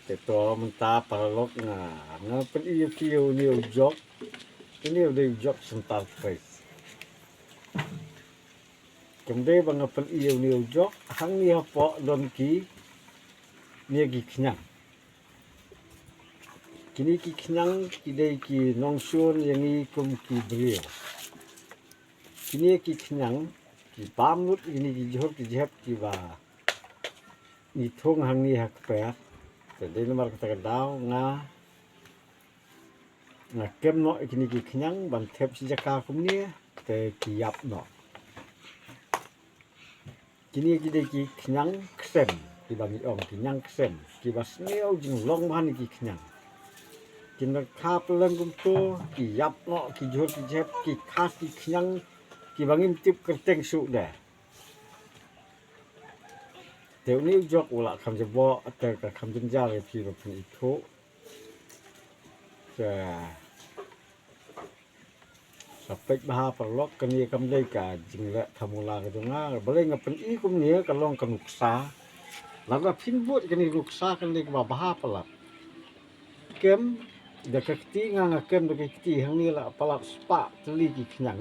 Ito menta paralok nga pen iyo kiyo ni ujok. Ini udah ujok sentar face. Kemudian bang pen iyo ni ujok hang ni apa don ki ni gi kenyang. Kini ki kenyang kidai ki nongsun yang i kum ki beriu. Kini ki kenyang ki pamut ini ki johor ki jehap ki ba. Ni thong hang ni hak per. Jadi nomor kata kedau nga kem no kini ki kenyang ban thep si jaka kum ni te ki yap no. Kini ki kenyang ksem ki bang ong kenyang ksem ki bas neu jing long man ki kenyang. Kini kap leng kum to ki yap no ki johor ki jep ki khas ki kenyang ki bangim tip kerteng su de. Teu ni jok wala kam jebo atau kam jenjar pi ba pun itu. Sampai baha perlok kini kam dei ka jingla thamula ka dunga boleh ngapen i kum ni ka long ka nuksa. Laga pinbut kini nuksa kan dei ka baha pelak. Kem da ka kti nga kem da ka kti hang ni la palak spa teli ki kenyang.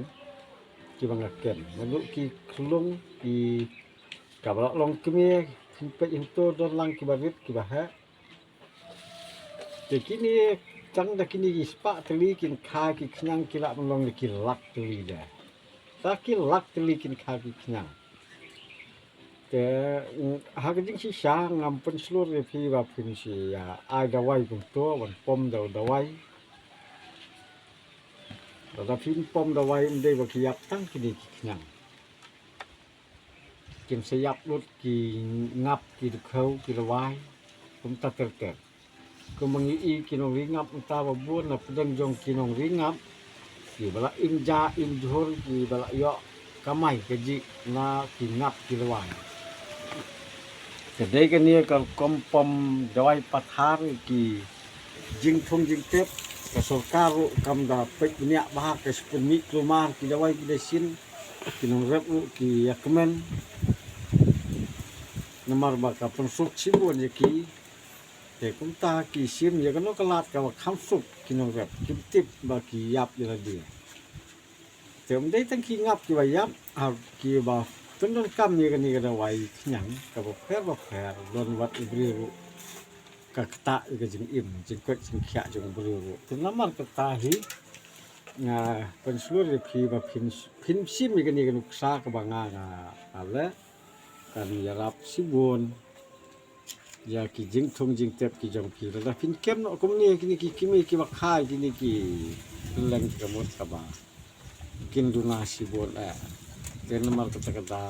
Ki bang kem menuk ki klung ki kalau long kemi simpat itu don lang kibarit kibaha. Kini cang dah kini ispa teli kin kha ki kenyang kila melong ki lak teli dah. Taki lak teli kin kha ki kenyang. Te hak jing si sya ngampun seluruh pi ba pin si ya ai dawai kum to wan pom dawai. Dah pin pom dawai ndai ba ki yap tang kini ki kenyang. Kim sayap lut ki ngap ki khau ki lawai kum ta ter kum mengi ki nong ringap ta ba bun na pedang jong ki nong ringap ki bala imja im johor ki bala yo kamai ke ji na ki ngap ki lawai kedai ke ni kal kompom dawai pathar ki jing thong jing tep ka sorkaru kam da pek nia bah ke sepemi rumah ki dawai ki desin ki nong rep ki yakmen nomor baka pensuk sibuan je ki te kum ta ki sim ye kano kalat ka kham sup kinong rep kim tip ba ki yap je la dia te dei tang ki ngap ki ba yap ha ki ba tun don kam ye kani ka wai nyang ka ba pher don wat ibriru ka kta ke jing im jing kwet jing khya jing briru tun namar ka ta hi nga penslur ki ba pin sim ye kani ka nuksa ka ba nga ale kan yarap sibun ya ki jing thong jing tep ki jong pi la pin kem no kum ni kini ki kimi ki ba khai kini ki leng ka mot ka ba kin duna sibun ten nomor kata kata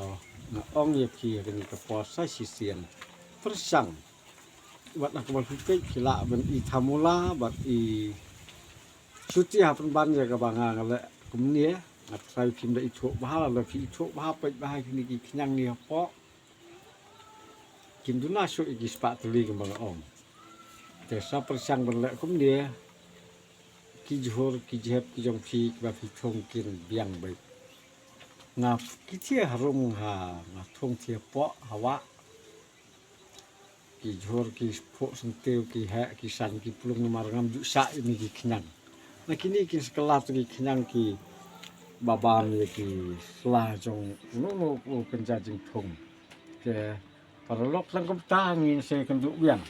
na ong ye ki kini ka posa sisian persang wat nak ba pe ki la ben i thamula bat i suti ha pen ban ya ka ba nga le kum ni at sai pin da i tho ba la ki tho ba pe ba kini ki knyang ni po kim duna so igi spa tuli ke bang om te sa persang berlek kum dia ki johor ki jep ki jong phi ba phi thong kin biang bai nga ki thia harum ha nga thong thia po hawa ki johor ki pho senteu ki ha ki san ki plung nomar ngam ju sa ini ki kenyang na kini ki sekelat ki kenyang ki baban ye ki sla jong no penjajing thong ke paralok lang kum ta ngin se kan du biang